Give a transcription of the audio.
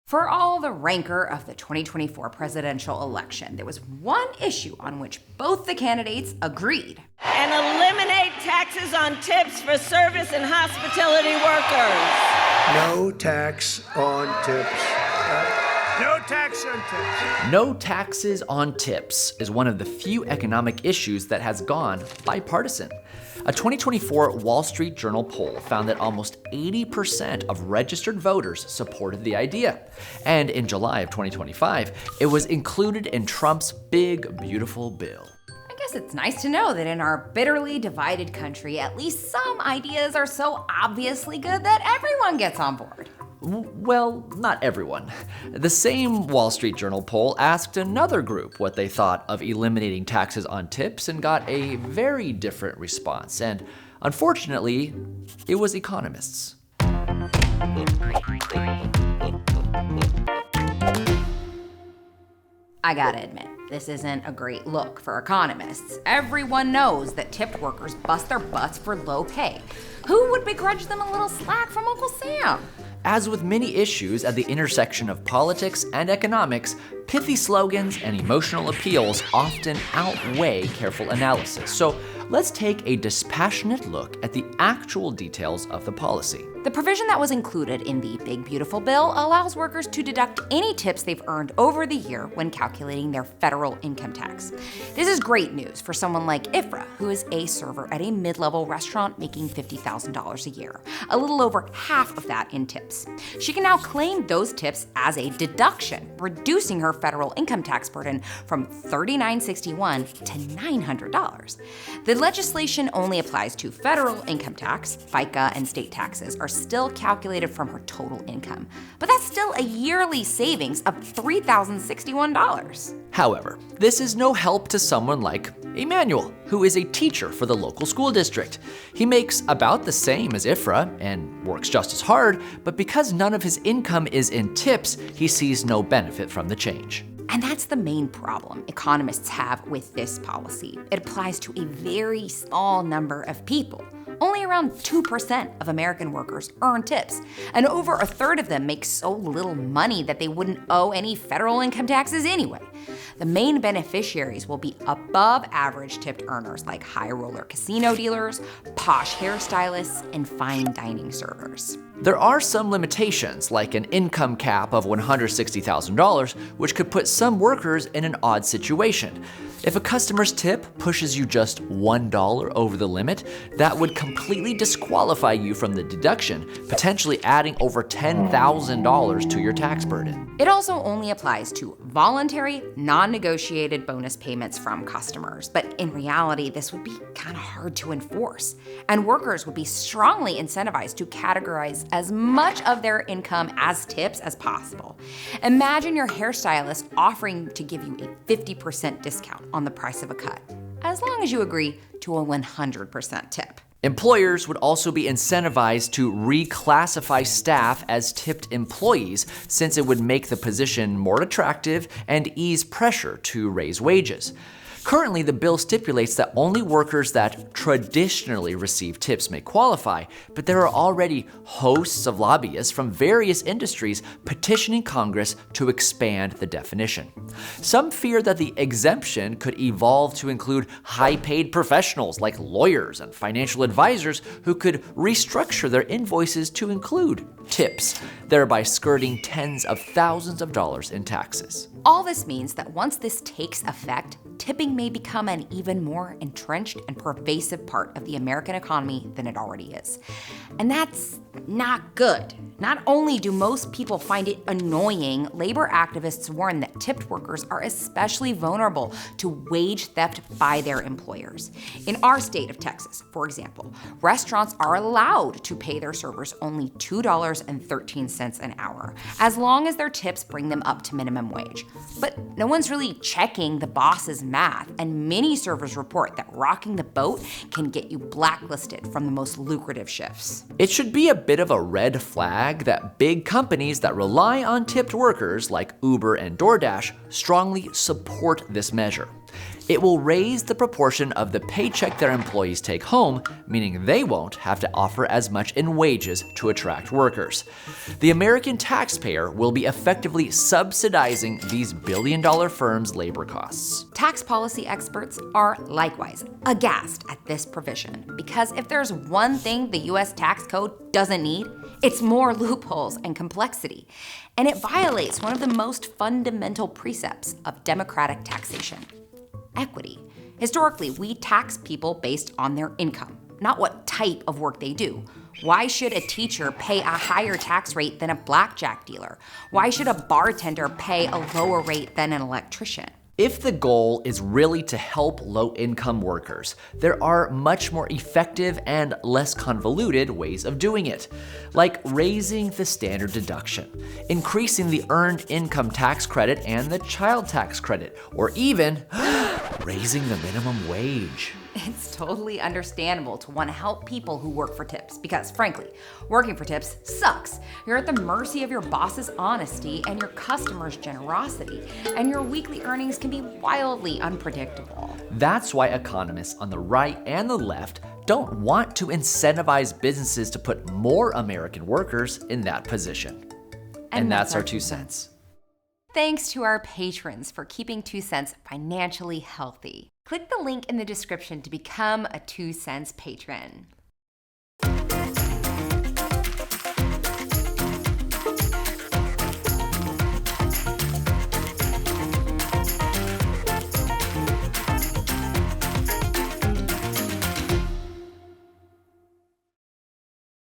For all the rancor of the 2024 presidential election, there was one issue on which both the candidates agreed. And eliminate taxes on tips for service and hospitality workers. No tax on tips. No tax on tips. No taxes on tips is one of the few economic issues that has gone bipartisan. A 2024 Wall Street Journal poll found that almost 80% of registered voters supported the idea. And in July of 2025, it was included in Trump's big, beautiful bill. I guess it's nice to know that in our bitterly divided country, at least some ideas are so obviously good that everyone gets on board. Well, not everyone. The same Wall Street Journal poll asked another group what they thought of eliminating taxes on tips and got a very different response. And unfortunately, it was economists. I gotta admit, this isn't a great look for economists. Everyone knows that tipped workers bust their butts for low pay. Who would begrudge them a little slack from Uncle Sam? As with many issues at the intersection of politics and economics, pithy slogans and emotional appeals often outweigh careful analysis. So let's take a dispassionate look at the actual details of the policy. The provision that was included in the Big Beautiful Bill allows workers to deduct any tips they've earned over the year when calculating their federal income tax. This is great news for someone like Ifra, who is a server at a mid-level restaurant making $50,000 a year, a little over half of that in tips. She can now claim those tips as a deduction, reducing her federal income tax burden from $39.61 to $900. The legislation only applies to federal income tax. FICA and state taxes are still calculated from her total income, but that's still a yearly savings of $3,061. However, this is no help to someone like Emanuel, who is a teacher for the local school district. He makes about the same as Ifra and works just as hard, but because none of his income is in tips, he sees no benefit from the change. And that's the main problem economists have with this policy. It applies to a very small number of people. Only around 2% of American workers earn tips, and over a third of them make so little money that they wouldn't owe any federal income taxes anyway. The main beneficiaries will be above average tipped earners like high roller casino dealers, posh hairstylists, and fine dining servers. There are some limitations, like an income cap of $160,000, which could put some workers in an odd situation. If a customer's tip pushes you just $1 over the limit, that would completely disqualify you from the deduction, potentially adding over $10,000 to your tax burden. It also only applies to voluntary, non-negotiated bonus payments from customers, but in reality, this would be kind of hard to enforce, and workers would be strongly incentivized to categorize as much of their income as tips as possible. Imagine your hairstylist offering to give you a 50% discount on the price of a cut, as long as you agree to a 100% tip. Employers would also be incentivized to reclassify staff as tipped employees, since it would make the position more attractive and ease pressure to raise wages. Currently, the bill stipulates that only workers that traditionally receive tips may qualify, but there are already hosts of lobbyists from various industries petitioning Congress to expand the definition. Some fear that the exemption could evolve to include high-paid professionals like lawyers and financial advisors who could restructure their invoices to include tips, thereby skirting tens of thousands of dollars in taxes. All this means that once this takes effect, tipping may become an even more entrenched and pervasive part of the American economy than it already is. And that's not good. Not only do most people find it annoying, labor activists warn that tipped workers are especially vulnerable to wage theft by their employers. In our state of Texas, for example, restaurants are allowed to pay their servers only $2.13 an hour, as long as their tips bring them up to minimum wage. But no one's really checking the boss's math, and many servers report that rocking the boat can get you blacklisted from the most lucrative shifts. It should be a bit of a red flag that big companies that rely on tipped workers like Uber and DoorDash strongly support this measure. It will raise the proportion of the paycheck their employees take home, meaning they won't have to offer as much in wages to attract workers. The American taxpayer will be effectively subsidizing these billion-dollar firms' labor costs. Tax policy experts are likewise aghast at this provision, because if there's one thing the US tax code doesn't need, it's more loopholes and complexity. And it violates one of the most fundamental precepts of democratic taxation: equity. Historically, we tax people based on their income, not what type of work they do. Why should a teacher pay a higher tax rate than a blackjack dealer? Why should a bartender pay a lower rate than an electrician? If the goal is really to help low-income workers, there are much more effective and less convoluted ways of doing it, like raising the standard deduction, increasing the earned income tax credit and the child tax credit, or even raising the minimum wage. It's totally understandable to want to help people who work for tips because, frankly, working for tips sucks. You're at the mercy of your boss's honesty and your customers' generosity, and your weekly earnings can be wildly unpredictable. That's why economists on the right and the left don't want to incentivize businesses to put more American workers in that position. And that's our 2 cents. Thanks to our patrons for keeping 2 cents financially healthy. Click the link in the description to become a 2 cents patron.